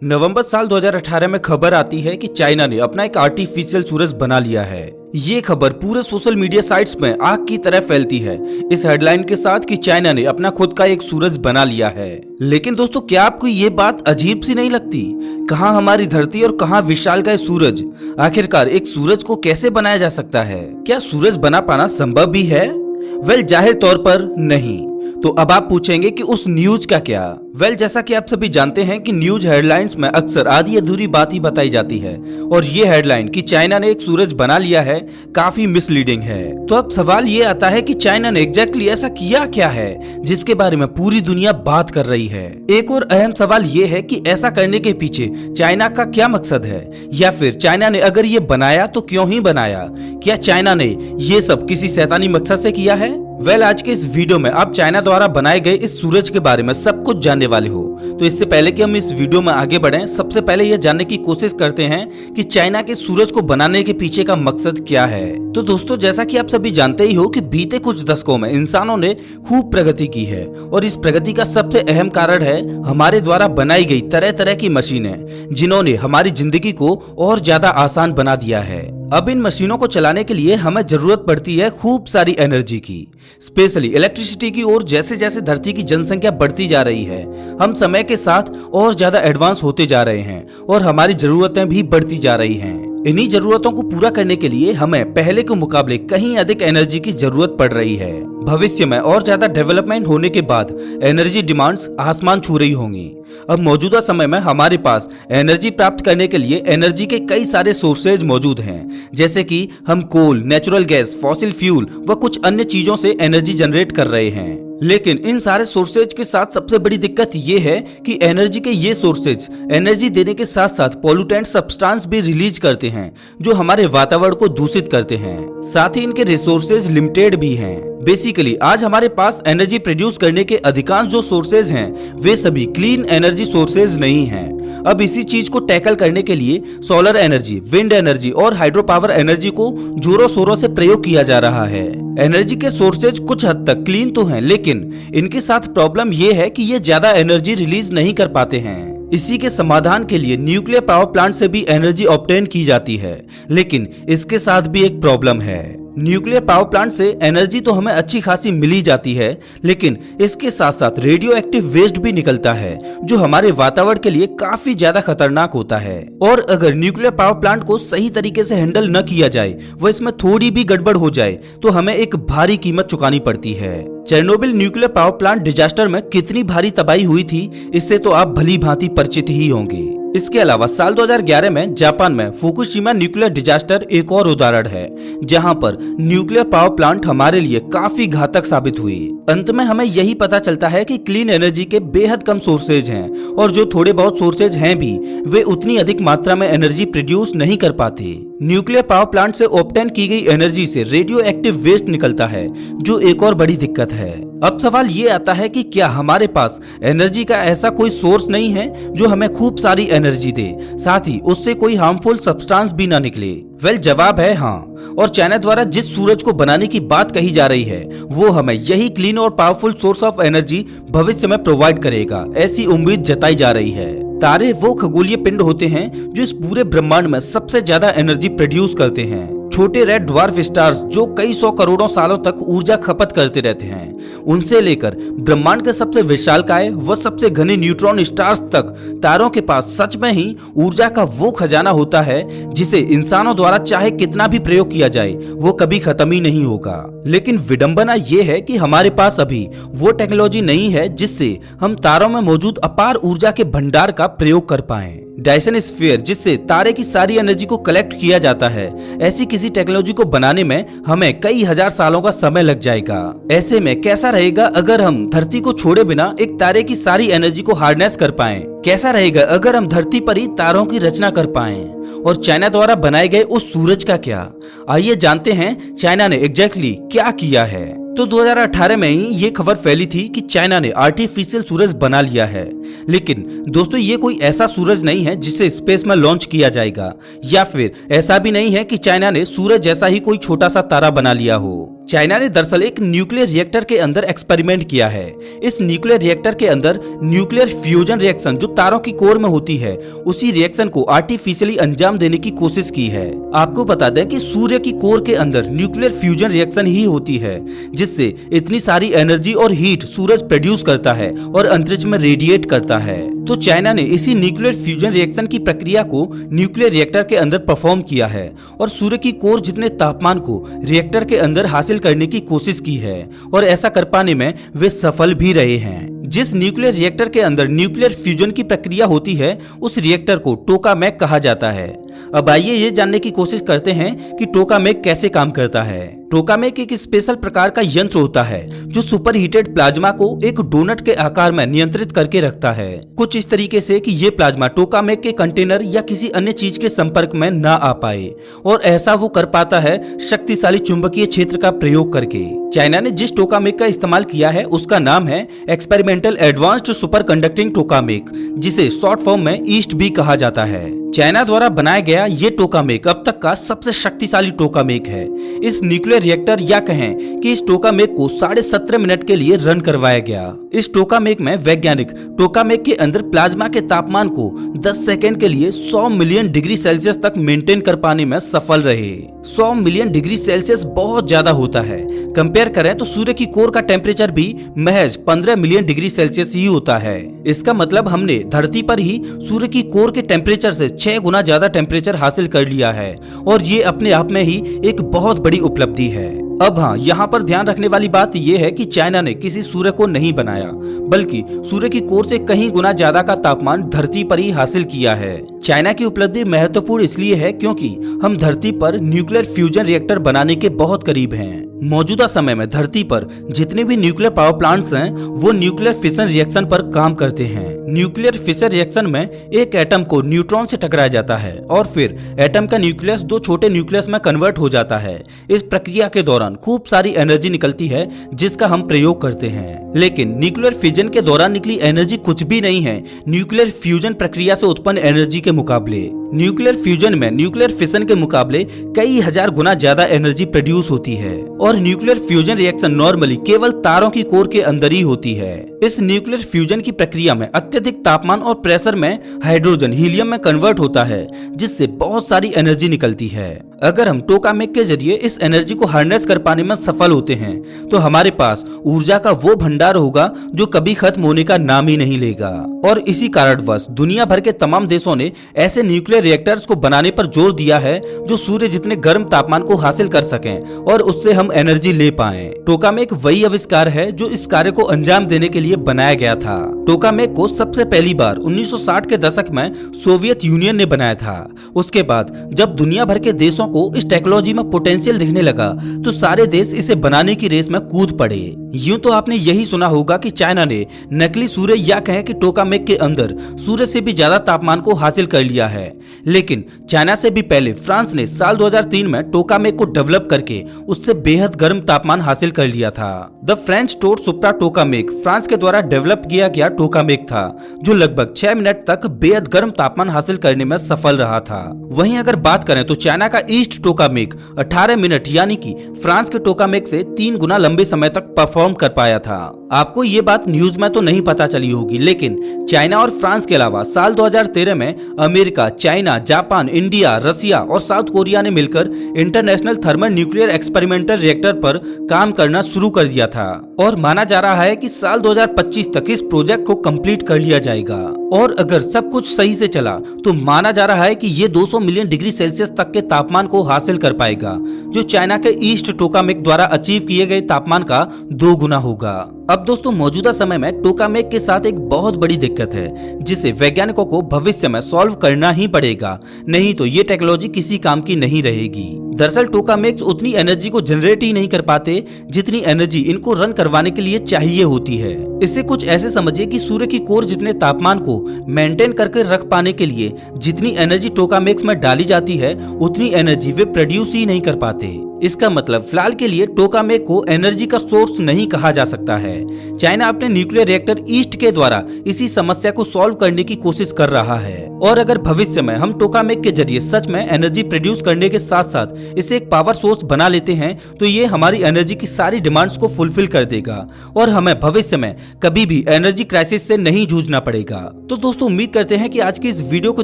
नवंबर साल 2018 में खबर आती है कि चाइना ने अपना एक आर्टिफिशियल सूरज बना लिया है। ये खबर पूरे सोशल मीडिया साइट्स में आग की तरह फैलती है इस हेडलाइन के साथ कि चाइना ने अपना खुद का एक सूरज बना लिया है। लेकिन दोस्तों, क्या आपको ये बात अजीब सी नहीं लगती? कहाँ हमारी धरती और कहाँ विशालकाय सूरज? आखिरकार एक सूरज को कैसे बनाया जा सकता है? क्या सूरज बना पाना संभव भी है? वेल, जाहिर तौर पर नहीं। तो अब आप पूछेंगे कि उस न्यूज का क्या? वेल, जैसा कि आप सभी जानते हैं कि न्यूज हेडलाइंस में अक्सर आधी अधूरी बात ही बताई जाती है और ये हेडलाइन कि चाइना ने एक सूरज बना लिया है काफी मिसलीडिंग है। तो अब सवाल ये आता है कि चाइना ने एग्जैक्टली ऐसा किया क्या है जिसके बारे में पूरी दुनिया बात कर रही है। एक और अहम सवाल ये है कि ऐसा करने के पीछे चाइना का क्या मकसद है, या फिर चाइना ने अगर ये बनाया तो क्यों ही बनाया? क्या चाइना ने ये सब किसी शैतानी मकसद से किया है? वेल, आज के इस वीडियो में आप चाइना द्वारा बनाए गए इस सूरज के बारे में सब कुछ जानने वाले हो। तो इससे पहले कि हम इस वीडियो में आगे बढ़ें, सबसे पहले यह जानने की कोशिश करते हैं कि चाइना के सूरज को बनाने के पीछे का मकसद क्या है। तो दोस्तों, जैसा कि आप सभी जानते ही हो कि बीते कुछ दशकों में इंसानों ने खूब प्रगति की है और इस प्रगति का सबसे अहम कारण है हमारे द्वारा बनाई गई तरह तरह की मशीनें, जिन्होंने हमारी जिंदगी को और ज्यादा आसान बना दिया है। अब इन मशीनों को चलाने के लिए हमें जरूरत पड़ती है खूब सारी एनर्जी की, स्पेशली इलेक्ट्रिसिटी की। और जैसे जैसे धरती की जनसंख्या बढ़ती जा रही है, हम समय के साथ और ज्यादा एडवांस होते जा रहे हैं और हमारी जरूरतें भी बढ़ती जा रही हैं। इन्हीं जरूरतों को पूरा करने के लिए हमें पहले के मुकाबले कहीं अधिक एनर्जी की जरूरत पड़ रही है। भविष्य में और ज्यादा डेवलपमेंट होने के बाद एनर्जी डिमांड्स आसमान छू रही होंगी। अब मौजूदा समय में हमारे पास एनर्जी प्राप्त करने के लिए एनर्जी के कई सारे सोर्सेज मौजूद हैं, जैसे कि हम कोल, नेचुरल गैस, फॉसिल फ्यूल व कुछ अन्य चीजों से एनर्जी जनरेट कर रहे हैं। लेकिन इन सारे सोर्सेज के साथ सबसे बड़ी दिक्कत ये है कि एनर्जी के ये सोर्सेज एनर्जी देने के साथ साथ पॉल्यूटेंट सब्सटेंस भी रिलीज करते हैं जो हमारे वातावरण को दूषित करते हैं। साथ ही इनके रिसोर्सेज लिमिटेड भी हैं। बेसिकली आज हमारे पास एनर्जी प्रोड्यूस करने के अधिकांश जो सोर्सेज हैं वे सभी क्लीन एनर्जी सोर्सेज नहीं हैं। अब इसी चीज को टैकल करने के लिए सोलर एनर्जी, विंड एनर्जी और हाइड्रो पावर एनर्जी को जोरों शोरों से प्रयोग किया जा रहा है। एनर्जी के सोर्सेज कुछ हद तक क्लीन तो हैं, लेकिन इनके साथ प्रॉब्लम ये है कि ये ज्यादा एनर्जी रिलीज नहीं कर पाते हैं। इसी के समाधान के लिए न्यूक्लियर पावर प्लांट से भी एनर्जी ऑब्टेन की जाती है, लेकिन इसके साथ भी एक प्रॉब्लम है। न्यूक्लियर पावर प्लांट से एनर्जी तो हमें अच्छी खासी मिली जाती है, लेकिन इसके साथ साथ रेडियो एक्टिव वेस्ट भी निकलता है जो हमारे वातावरण के लिए काफी ज्यादा खतरनाक होता है। और अगर न्यूक्लियर पावर प्लांट को सही तरीके से हैंडल न किया जाए, व इसमें थोड़ी भी गड़बड़ हो जाए, तो हमें एक भारी कीमत चुकानी पड़ती है। Chernobyl nuclear power plant disaster में कितनी भारी तबाही हुई थी, इससे तो आप भली भांति परिचित ही होंगे। इसके अलावा साल 2011 में जापान में फुकुशिमा न्यूक्लियर डिजास्टर एक और उदाहरण है, जहां पर न्यूक्लियर पावर प्लांट हमारे लिए काफी घातक साबित हुई। अंत में हमें यही पता चलता है कि क्लीन एनर्जी के बेहद कम सोर्सेज हैं और जो थोड़े बहुत सोर्सेज हैं भी, वे उतनी अधिक मात्रा में एनर्जी प्रोड्यूस नहीं कर पाते। न्यूक्लियर पावर प्लांट से ऑब्टेन की गई एनर्जी से रेडियो एक्टिव वेस्ट निकलता है, जो एक और बड़ी दिक्कत है। अब सवाल ये आता है कि क्या हमारे पास एनर्जी का ऐसा कोई सोर्स नहीं है जो हमें खूब सारी एनर्जी दे, साथ ही उससे कोई हार्मफुल सब्सटेंस भी ना निकले? वेल, जवाब है हाँ। और चाइना द्वारा जिस सूरज को बनाने की बात कही जा रही है, वो हमें यही क्लीन और पावरफुल सोर्स ऑफ एनर्जी भविष्य में प्रोवाइड करेगा, ऐसी उम्मीद जताई जा रही है। तारे वो खगोलीय पिंड होते हैं जो इस पूरे ब्रह्मांड में सबसे ज्यादा एनर्जी प्रोड्यूस करते हैं। छोटे रेड ड्वार्फ स्टार्स जो कई सौ करोड़ों सालों तक ऊर्जा खपत करते रहते हैं, उनसे लेकर ब्रह्मांड के सबसे विशालकाय व सबसे घने न्यूट्रॉन स्टार्स तक तारों के पास सच में ही ऊर्जा का वो खजाना होता है जिसे इंसानों द्वारा चाहे कितना भी प्रयोग किया जाए वो कभी खत्म ही नहीं होगा। लेकिन विडंबना ये है कि हमारे पास अभी वो टेक्नोलॉजी नहीं है जिससे हम तारों में मौजूद अपार ऊर्जा के भंडार का प्रयोग कर पाएं। डायसन स्फीयर, जिससे तारे की सारी एनर्जी को कलेक्ट किया जाता है, ऐसी किसी टेक्नोलॉजी को बनाने में हमें कई हजार सालों का समय लग जाएगा। ऐसे में कैसा रहेगा अगर हम धरती को छोड़े बिना एक तारे की सारी एनर्जी को हार्नेस कर पाएं? कैसा रहेगा अगर हम धरती पर ही तारों की रचना कर पाएं? और चाइना द्वारा बनाए गए उस सूरज का क्या? आइए जानते हैं चाइना ने एग्जैक्टली क्या किया है। तो 2018 में ही ये खबर फैली थी कि चाइना ने आर्टिफिशियल सूरज बना लिया है। लेकिन दोस्तों, ये कोई ऐसा सूरज नहीं है जिसे स्पेस में लॉन्च किया जाएगा, या फिर ऐसा भी नहीं है कि चाइना ने सूरज जैसा ही कोई छोटा सा तारा बना लिया हो। चाइना ने दरअसल एक न्यूक्लियर रिएक्टर के अंदर एक्सपेरिमेंट किया है। इस न्यूक्लियर रिएक्टर के अंदर न्यूक्लियर फ्यूजन रिएक्शन जो तारों की कोर में होती है, उसी रिएक्शन को आर्टिफिशियली अंजाम देने की कोशिश की है। आपको बता दें कि सूर्य की कोर के अंदर न्यूक्लियर फ्यूजन रिएक्शन ही होती है, जिससे इतनी सारी एनर्जी और हीट सूरज प्रोड्यूस करता है और अंतरिक्ष में रेडिएट करता है। तो चाइना ने इसी न्यूक्लियर फ्यूजन रिएक्शन की प्रक्रिया को न्यूक्लियर रिएक्टर के अंदर परफॉर्म किया है और सूर्य की कोर जितने तापमान को रिएक्टर के अंदर हासिल करने की कोशिश की है और ऐसा कर पाने में वे सफल भी रहे हैं। जिस न्यूक्लियर रिएक्टर के अंदर न्यूक्लियर फ्यूजन की प्रक्रिया होती है, उस रिएक्टर को टोकामेक कहा जाता है। अब आइए ये जानने की कोशिश करते हैं कि टोकामेक कैसे काम करता है। टोकामेक एक स्पेशल प्रकार का यंत्र होता है जो सुपर हीटेड प्लाज्मा को एक डोनट के आकार में नियंत्रित करके रखता है, कुछ इस तरीके से कि ये प्लाज्मा टोकामेक के कंटेनर या किसी अन्य चीज के संपर्क में ना आ पाए, और ऐसा वो कर पाता है शक्तिशाली चुंबकीय क्षेत्र का प्रयोग करके। चाइना ने जिस टोकामेक का इस्तेमाल किया है उसका नाम है एक्सपेरिमेंटल एडवांस्ड सुपर कंडक्टिंग टोकामेक, जिसे शॉर्ट फॉर्म में ईस्ट भी कहा जाता है। चाइना द्वारा बनाया गया ये टोकामेक अब तक का सबसे शक्तिशाली टोकामेक है। इस न्यूक्लियर रिएक्टर या कहें कि इस टोकामेक को 17.5 मिनट के लिए रन करवाया गया। इस टोकामेक में वैज्ञानिक टोकामेक के अंदर प्लाज्मा के तापमान को 10 सेकंड के लिए 100 मिलियन डिग्री सेल्सियस तक मेंटेन कर पाने में सफल रहे। 100 मिलियन डिग्री सेल्सियस बहुत ज्यादा होता है। कंपेयर करें तो सूर्य की कोर का टेम्परेचर भी महज 15 मिलियन डिग्री सेल्सियस ही होता है। इसका मतलब हमने धरती पर ही सूर्य की कोर के टेम्परेचर से 6 गुना ज्यादा टेम्परेचर हासिल कर लिया है, और ये अपने आप में ही एक बहुत बड़ी उपलब्धि है। अब हाँ, यहाँ पर ध्यान रखने वाली बात यह है कि चाइना ने किसी सूर्य को नहीं बनाया, बल्कि सूर्य की कोर से कहीं गुना ज्यादा का तापमान धरती पर ही हासिल किया है। चाइना की उपलब्धि महत्वपूर्ण इसलिए है क्योंकि हम धरती पर न्यूक्लियर फ्यूजन रिएक्टर बनाने के बहुत करीब हैं। मौजूदा समय में धरती पर जितने भी न्यूक्लियर पावर प्लांट्स हैं, वो न्यूक्लियर फिशन रिएक्शन पर काम करते हैं। न्यूक्लियर फिशन रिएक्शन में एक एटम को न्यूट्रॉन से टकराया जाता है और फिर एटम का न्यूक्लियस 2 छोटे न्यूक्लियस में कन्वर्ट हो जाता है। इस प्रक्रिया के दौरान खूब सारी एनर्जी निकलती है जिसका हम प्रयोग करते हैं। लेकिन न्यूक्लियर फिजन के दौरान निकली एनर्जी कुछ भी नहीं है न्यूक्लियर फ्यूजन प्रक्रिया से उत्पन्न एनर्जी के मुकाबले। न्यूक्लियर फ्यूजन में न्यूक्लियर फिशन के मुकाबले कई हजार गुना ज्यादा एनर्जी प्रोड्यूस होती है, और न्यूक्लियर फ्यूजन रिएक्शन नॉर्मली केवल तारों की कोर के अंदर ही होती है। इस न्यूक्लियर फ्यूजन की प्रक्रिया में अत्यधिक तापमान और प्रेशर में हाइड्रोजन हीलियम में कन्वर्ट होता है, जिससे बहुत सारी एनर्जी निकलती है। अगर हम टोकामेक के जरिए इस एनर्जी को हार्नेस कर पाने में सफल होते हैं, तो हमारे पास ऊर्जा का वो भंडार होगा जो कभी खत्म होने का नाम ही नहीं लेगा। और इसी कारणवश दुनिया भर के तमाम देशों ने ऐसे न्यूक्लियर रिएक्टर्स को बनाने पर जोर दिया है जो सूर्य जितने गर्म तापमान को हासिल कर सकें और उससे हम एनर्जी ले पाएं। टोकामेक वही आविष्कार है जो इस कार्य को अंजाम देने के लिए बनाया गया था। टोकामेक को सबसे पहली बार 1960 के दशक में सोवियत यूनियन ने बनाया था। उसके बाद जब दुनिया भर के देशों को इस टेक्नोलॉजी में पोटेंशियल दिखने लगा, तो सारे देश इसे बनाने की रेस में कूद पड़े। यूं तो आपने यही सुना होगा कि चाइना ने नकली सूर्य या कहें कि टोकामेक के अंदर सूर्य से भी ज्यादा तापमान को हासिल कर लिया है, लेकिन चाइना से भी पहले फ्रांस ने साल 2003 में टोकामेक को डेवलप करके उससे बेहद गर्म तापमान हासिल कर लिया था। The French Tore Supra tokamak France के द्वारा डेवलप किया गया टोकामेक था, जो लगभग 6 मिनट तक बेहद गर्म तापमान हासिल करने में सफल रहा था। वहीं अगर बात करें तो चाइना का ईस्ट टोकामेक 18 मिनट यानी कि फ्रांस के टोकामेक से 3 गुना लंबे समय तक परफॉर्म कर पाया था। आपको ये बात न्यूज में तो नहीं पता चली होगी, लेकिन चाइना और फ्रांस के अलावा साल 2013 में अमेरिका, चाइना, जापान, इंडिया, रसिया और साउथ कोरिया ने मिलकर international thermal nuclear experimental reactor पर काम करना शुरू कर दिया था, और माना जा रहा है कि साल 2025 तक इस प्रोजेक्ट को कंप्लीट कर लिया जाएगा। और अगर सब कुछ सही से चला तो माना जा रहा है कि ये 200 मिलियन डिग्री सेल्सियस तक के तापमान को हासिल कर पाएगा, जो चाइना के ईस्ट टोकामेक द्वारा अचीव किए गए तापमान का 2 गुना होगा। अब दोस्तों, मौजूदा समय में टोकामेक के साथ एक बहुत बड़ी दिक्कत है जिसे वैज्ञानिकों को भविष्य में सॉल्व करना ही पड़ेगा, नहीं तो ये टेक्नोलॉजी किसी काम की नहीं रहेगी। दरअसल टोकामेक्स उतनी एनर्जी को जनरेट ही नहीं कर पाते जितनी एनर्जी इनको रन करवाने के लिए चाहिए होती है। इससे कुछ ऐसे समझिए कि सूर्य की कोर जितने तापमान को मेंटेन करके रख पाने के लिए जितनी एनर्जी टोकामेक्स में डाली जाती है, उतनी एनर्जी वे प्रोड्यूस ही नहीं कर पाते। इसका मतलब फिलहाल के लिए टोकामेक को एनर्जी का सोर्स नहीं कहा जा सकता है। चाइना अपने न्यूक्लियर रिएक्टर ईस्ट के द्वारा इसी समस्या को सॉल्व करने की कोशिश कर रहा है, और अगर भविष्य में हम टोकामेक के जरिए सच में एनर्जी प्रोड्यूस करने के साथ साथ इसे एक पावर सोर्स बना लेते हैं तो ये हमारी एनर्जी की सारी डिमांड्स को फुलफिल कर देगा और हमें भविष्य में कभी भी एनर्जी क्राइसिस से नहीं जूझना पड़ेगा। तो दोस्तों उम्मीद करते हैं कि आज की इस वीडियो को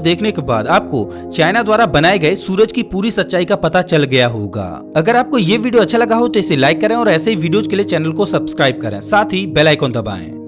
देखने के बाद आपको चाइना द्वारा बनाए गए सूरज की पूरी सच्चाई का पता चल गया होगा। अगर आपको ये वीडियो अच्छा लगा हो तो इसे लाइक करें और ऐसे ही वीडियोज के लिए चैनल को सब्सक्राइब करें, साथ ही बेल आइकन दबाएं।